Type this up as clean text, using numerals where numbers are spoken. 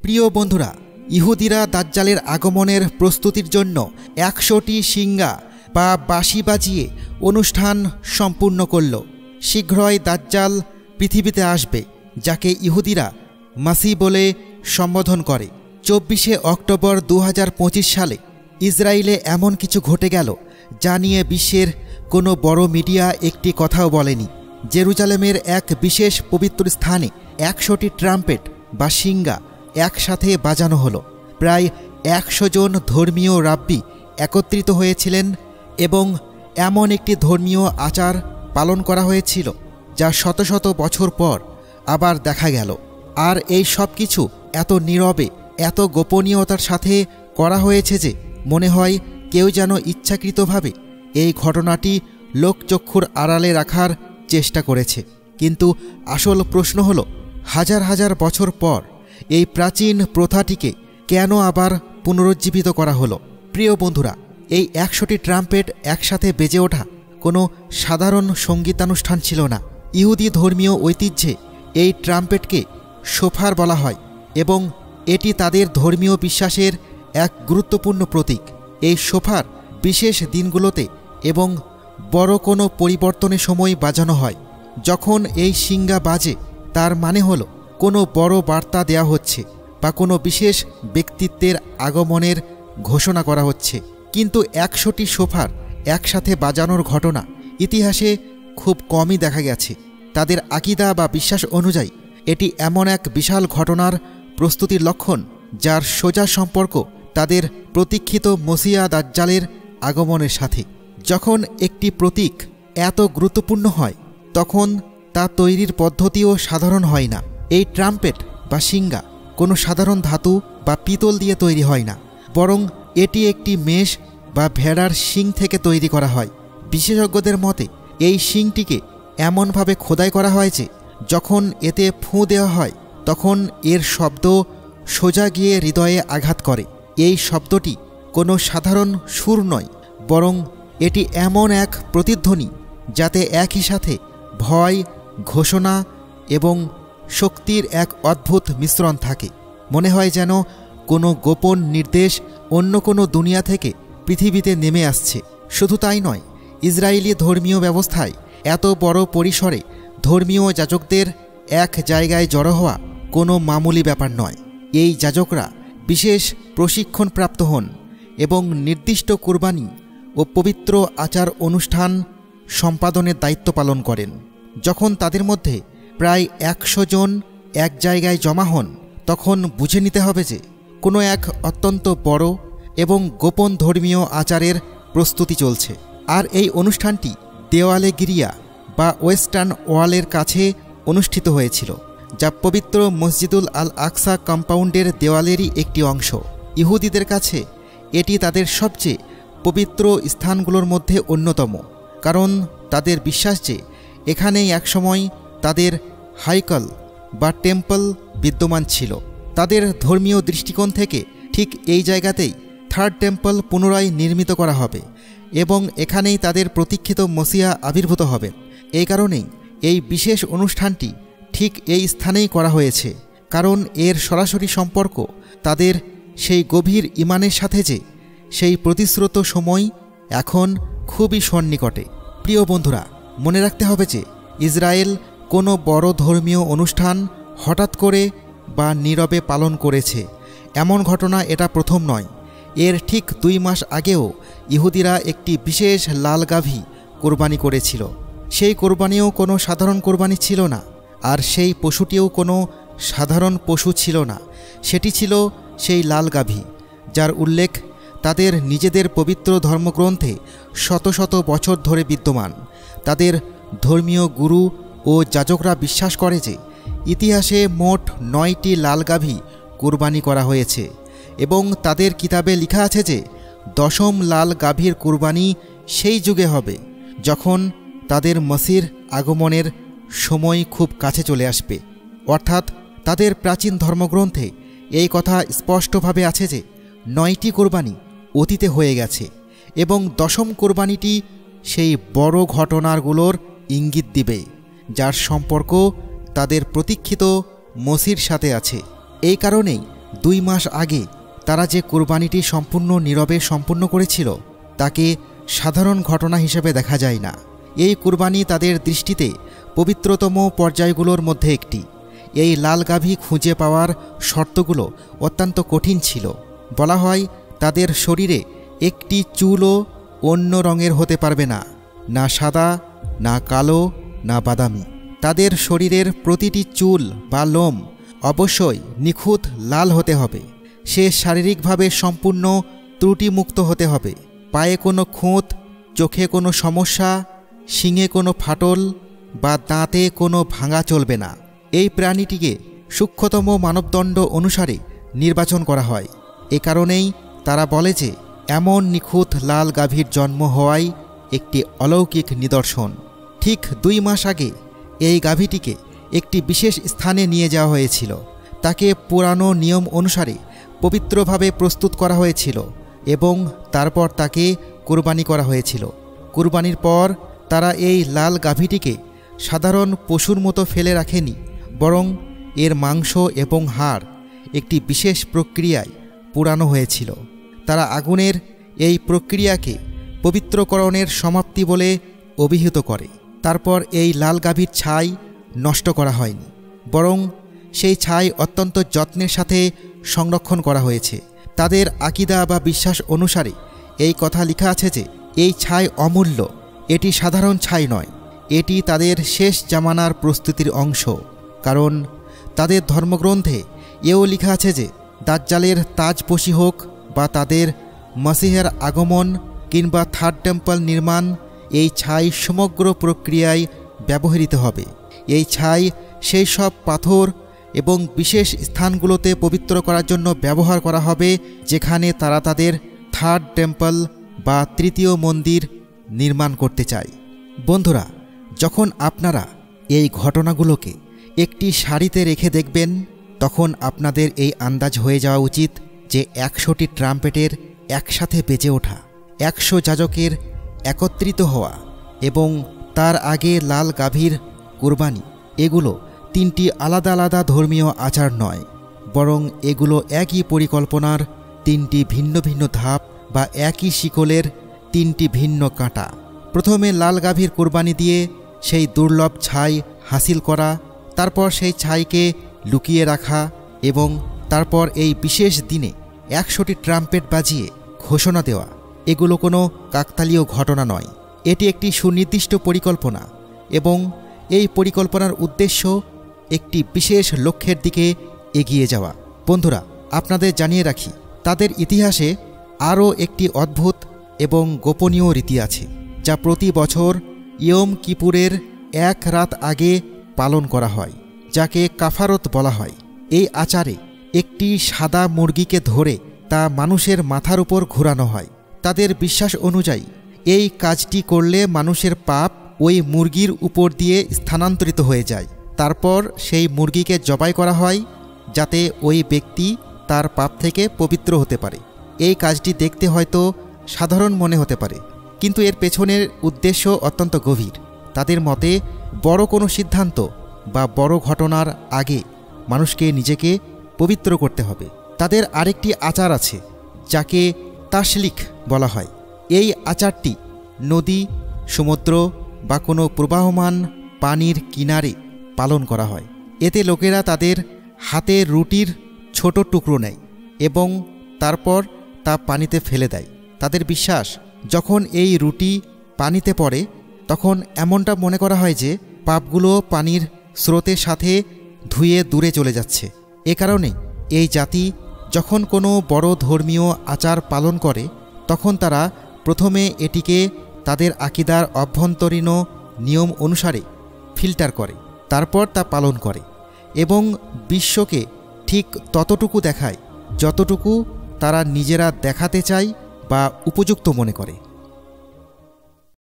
প্রিয় বন্ধুরা, ইহুদিরা দাজ্জালের আগমনের প্রস্তুতির জন্য ১০০টি শিঙ্গা বা বাঁশি বাজিয়ে অনুষ্ঠান সম্পূর্ণ করল। শীঘ্রই দাজ্জাল পৃথিবীতে আসবে, যাকে ইহুদিরা মাসিহ বলে সম্বোধন করে। ২৪শে অক্টোবর ২০২৫ সালে ইসরায়েলে এমন কিছু ঘটে গেল যা নিয়ে বিশ্বের কোনো বড় মিডিয়া একটি কথাও বলেনি। জেরুজালেমের এক বিশেষ পবিত্র স্থানে ১০০টি ট্রাম্পেট বা শিঙ্গা একসাথে বাজানো হলো। প্রায় ১০০ জন ধর্মীয় রাব্বি একত্রিত হয়েছিলেন এবং এমন একটি ধর্মীয় আচার পালন করা হয়েছিল যা শত শত বছর পর আবার দেখা গেল। আর এই সব কিছু এত নীরবে, এত গোপনীয়তার সাথে করা হয়েছে যে মনে হয় কেউ যেন ইচ্ছাকৃতভাবে এই ঘটনাটি লোকচক্ষুর আড়ালে রাখার চেষ্টা করেছে। কিন্তু আসল প্রশ্ন হলো, হাজার হাজার বছর পর এই প্রাচীন প্রথাটিকে কেন আবার পুনরুজ্জীবিত করা হলো? প্রিয় বন্ধুরা, এই ১০০টি ট্রাম্পেট একসাথে বেজে ওঠা কোনো সাধারণ সঙ্গীতানুষ্ঠান ছিল না। ইহুদি ধর্মীয় ঐতিহ্যে এই ট্রাম্পেটকে শোফার বলা হয় এবং এটি তাদের ধর্মীয় বিশ্বাসের এক গুরুত্বপূর্ণ প্রতীক। এই শোফার বিশেষ দিনগুলোতে এবং বড় কোনো পরিবর্তনের সময় বাজানো হয়। যখন এই শিঙ্গা বাজে, তার মানে হলো কোনো বড় বার্তা দেয়া হচ্ছে বা কোনো বিশেষ ব্যক্তিত্বের আগমনের ঘোষণা করা হচ্ছে। কিন্তু ১০০টি শোফার একসাথে বাজানোর ঘটনা ইতিহাসে খুব কমই দেখা গেছে। তাদের আকীদা বা বিশ্বাস অনুযায়ী এটি এমন এক বিশাল ঘটনার প্রস্তুতির লক্ষণ যার সোজা সম্পর্ক তাদের প্রতীক্ষিত মসিয়া দাজ্জালের আগমনের সাথে। যখন একটি প্রতীক এত গুরুত্বপূর্ণ হয়, তখন তা তৈরির পদ্ধতিও সাধারণ হয় না। এই ট্রাম্পেট বা শিঙ্গা কোনো সাধারণ ধাতু বা পিতল দিয়ে তৈরি হয় না, বরং এটি একটি মেষ বা ভেড়ার শিং থেকে তৈরি করা হয়। বিশেষজ্ঞদের মতে এই শিংটিকে এমনভাবে খোদাই করা হয় যে যখন এতে ফুঁ দেওয়া হয় তখন এর শব্দ সোজা গিয়ে হৃদয়ে আঘাত করে। এই শব্দটি কোনো সাধারণ সুর নয়, বরং এটি এমন এক প্রতিধ্বনি যাতে একই সাথে ভয়, ঘোষণা এবং শক্তির এক অদ্ভুত মিশ্রণ থাকে। মনে হয় যেন কোনো গোপন নির্দেশ অন্য কোনো দুনিয়া থেকে পৃথিবীতে নেমে আসছে। শুধু তাই নয়, ইসরায়েলি ধর্মীয় ব্যবস্থায় এত বড় পরিসরে ধর্মীয় যাজকদের এক জায়গায় জড়ো হওয়া কোনো মামুলি ব্যাপার নয়। এই যাজকরা বিশেষ প্রশিক্ষণপ্রাপ্ত হন এবং নির্দিষ্ট কুরবানি ও পবিত্র আচার অনুষ্ঠান সম্পাদনের দায়িত্ব পালন করেন। যখন তাদের মধ্যে প্রায় ১০০ জন এক জায়গায় জমা হন, তখন বুঝে নিতে হবে যে কোনো এক অত্যন্ত বড় এবং গোপন ধর্মীয় আচারের প্রস্তুতি চলছে। আর এই অনুষ্ঠানটি দেওয়ালে গিরিয়া বা ওয়েস্টার্ন ওয়ালের কাছে অনুষ্ঠিত হয়েছিল, যা পবিত্র মসজিদুল আল আকসা কম্পাউন্ডের দেওয়ালেরই একটি অংশ। ইহুদিদের কাছে এটি তাদের সবচেয়ে পবিত্র স্থানগুলোর মধ্যে অন্যতম, কারণ তাদের বিশ্বাস যে এখানেই একসময় তাদের হাইকল বা টেম্পল বিদ্যমান ছিল। তাদের ধর্মীয় দৃষ্টিকোণ থেকে ঠিক এই জায়গাতেই থার্ড টেম্পল পুনরায় নির্মিত করা হবে এবং এখানেই তাদের প্রতীক্ষিত মসিয়া আবির্ভূত হবেন। এই কারণেই এই বিশেষ অনুষ্ঠানটি ঠিক এই স্থানেই করা হয়েছে, কারণ এর সরাসরি সম্পর্ক তাদের সেই গভীর ঈমানের সাথে যে সেই প্রতিশ্রুত সময় এখন খুবই সন্নিকটে। প্রিয় বন্ধুরা, মনে রাখতে হবে যে ইসরায়েল কোনো বড় ধর্মীয় অনুষ্ঠান হঠাৎ করে বা নীরবে পালন করেছে এমন ঘটনা এটা প্রথম নয়। এর ঠিক ২ মাস আগেও ইহুদিরা একটি বিশেষ লাল গাভী কোরবানি করেছিল। সেই কোরবানিও কোনো সাধারণ কোরবানি ছিল না, আর সেই পশুটিও কোনো সাধারণ পশু ছিল না। সেটি ছিল সেই লাল গাভী, যার উল্লেখ তাদের নিজেদের পবিত্র ধর্মগ্রন্থে শত শত বছর ধরে বিদ্যমান। তাদের ধর্মীয় গুরু ও যাজকরা বিশ্বাস করে যে ইতিহাসে মোট ৯টি লাল গাভী কুরবানি করা হয়েছে এবং তাদের কিতাবে লেখা আছে যে ১০ম লাল গাভীর কুরবানি সেই যুগে হবে যখন তাদের মসির আগমনের সময় খুব কাছে চলে আসবে। অর্থাৎ তাদের প্রাচীন ধর্মগ্রন্থে এই কথা স্পষ্টভাবে আছে যে ৯টি কোরবানি অতীতে হয়ে গেছে এবং ১০ম কোরবানিটি সেই বড় ঘটনাগুলোর ইঙ্গিত দিবে, যার সম্পর্ক তাদের প্রতীক্ষিত মসির সাথে আছে। এই কারণেই 2 মাস আগে তারা যে কোরবানিটি সম্পূর্ণ নীরবে সম্পন্ন করেছিল তাকে সাধারণ ঘটনা হিসেবে দেখা যায় না। এই কোরবানি তাদের দৃষ্টিতে পবিত্রতম পর্যায়গুলোর মধ্যে একটি। এই লাল গাভী খুঁজে পাওয়ার শর্তগুলো অত্যন্ত কঠিন ছিল। বলা হয় তাদের শরীরে একটি চুলও অন্য রঙের হতে পারবে না, না সাদা, না কালো, না বাদামি। তাদের শরীরের প্রতিটি চুল বা লোম অবশ্যই নিখুঁত লাল হতে হবে। সে শারীরিকভাবে সম্পূর্ণ ত্রুটিমুক্ত হতে হবে। পায়ে কোনো খুঁত, চোখে কোনো সমস্যা, শিঙে কোনো ফাটল বা দাঁতে কোনো ভাঙা চলবে না। এই প্রাণীটিকে সূক্ষ্মতম মানবদণ্ড অনুসারে নির্বাচন করা হয়। এ কারণেই তারা বলে যে এমন নিখুঁত লাল গাভীর জন্ম হওয়াই একটি অলৌকিক নিদর্শন। ঠিক 2 মাস আগে এই গাভীটিকে একটি বিশেষ স্থানে নিয়ে যাওয়া হয়েছিল। তাকে পুরানো নিয়ম অনুসারে পবিত্রভাবে প্রস্তুত করা হয়েছিল এবং তারপর তাকে কোরবানি করা হয়েছিল। কোরবানির পর তারা এই লাল গাভীটিকে সাধারণ পশুর মতো ফেলে রাখেনি, বরং এর মাংস এবং হাড় একটি বিশেষ প্রক্রিয়ায় পোড়ানো হয়েছিল। তারা আগুনের এই প্রক্রিয়াকে পবিত্রকরণের সমাপ্তি বলে অভিহিত করে। তারপর এই লাল গাভীর ছাই নষ্ট করা হয়নি, বরং সেই ছাই অত্যন্ত যত্নের সাথে সংরক্ষণ করা হয়েছে। তাদের আকীদা বা বিশ্বাস অনুসারে এই কথা লেখা আছে যে এই ছাই অমূল্য, এটি সাধারণ ছাই নয়, এটি তাদের শেষ জামানার প্রস্তুতির অংশ। কারণ তাদের ধর্মগ্রন্থে এও লেখা আছে যে দাজ্জালের তাজপোশি হোক বা তাদের মসিহের আগমন কিংবা থার্ড টেম্পল নির্মাণ, এই ছাই সমগ্র প্রক্রিয়ায় ব্যবহৃত হবে। এই ছাই সেই সব পাথর এবং বিশেষ স্থানগুলোতে পবিত্র করার জন্য ব্যবহার করা হবে যেখানে তারা তাদের থার্ড টেম্পল বা তৃতীয় মন্দির নির্মাণ করতে চায়। বন্ধুরা, যখন আপনারা এই ঘটনাগুলোকে একটি সারিতে রেখে দেখবেন তখন আপনাদের এই আন্দাজ হয়ে যাওয়া উচিত যে 100টি ট্রাম্পেটের একসাথে বেজে ওঠা, 100 যাজকের একত্রিত হওয়া এবং তার আগে লাল গাভীর কুরবানি, এগুলো 3টি আলাদা আলাদা ধর্মীয় আচার নয়, বরং এগুলো একই পরিকল্পনার 3টি ভিন্ন ভিন্ন ধাপ বা একই শিকলের 3টি ভিন্ন কাঁটা। প্রথমে লাল গাভীর কুরবানি দিয়ে সেই দুর্লভ ছাই হাসিল করা, তারপর সেই ছাইকে লুকিয়ে রাখা এবং তারপর এই বিশেষ দিনে 100টি ট্রাম্পেট বাজিয়ে ঘোষণা দেওয়া, এগুলো কোনো কাকতালীয় ঘটনা নয়। এটি একটি সুনির্দিষ্ট পরিকল্পনা এবং এই পরিকল্পনার উদ্দেশ্য একটি বিশেষ লক্ষ্যের দিকে এগিয়ে যাওয়া। বন্ধুরা, আপনাদের জানিয়ে রাখি, তাদের ইতিহাসে আরও একটি অদ্ভুত এবং গোপনীয় রীতি আছে যা প্রতি বছর ইয়ম কিপুরের 1 রাত আগে পালন করা হয়, যাকে কাফারত বলা হয়। এই আচারে একটি সাদা মুরগিকে ধরে তা মানুষের মাথার উপর ঘোরানো হয়। তাদের বিশ্বাস অনুযায়ী এই কাজটি করলে মানুষের পাপ ওই মুরগির উপর দিয়ে স্থানান্তরিত হয়ে যায়। তারপর সেই মুরগিকে জবাই করা হয় যাতে ওই ব্যক্তি তার পাপ থেকে পবিত্র হতে পারে। এই কাজটি দেখতে হয়তো সাধারণ মনে হতে পারে, কিন্তু এর পেছনের উদ্দেশ্য অত্যন্ত গভীর। তাদের মতে বড় কোনো সিদ্ধান্ত বা বড় ঘটনার আগে মানুষকে নিজেকে পবিত্র করতে হবে। তাদের আরেকটি আচার আছে যাকে তাসলিক বলা হয়। এই আচারটি নদী, সমুদ্র বা কোনো প্রবাহমান পানির কিনারে পালন করা হয়। এতে লোকেরা তাদের হাতে রুটির ছোট টুকরো নেয় এবং তারপর তা পানিতে ফেলে দেয়। তাদের বিশ্বাস, যখন এই রুটি পানিতে পড়ে তখন এমনটা মনে করা হয় যে পাপগুলো পানির স্রোতের সাথে ধুয়ে দূরে চলে যাচ্ছে। এ কারণে এই জাতি যখন কোনো বড় ধর্মীয় আচার পালন করে তখন তারা প্রথমে এটিকে তাদের আকীদার অভ্যন্তরীণ নিয়ম অনুসারে ফিল্টার করে, তারপর তা পালন করে এবং বিশ্বকে ঠিক ততটুকু দেখায় যতটুকু তারা নিজেরা দেখাতে চায় বা উপযুক্ত মনে করে।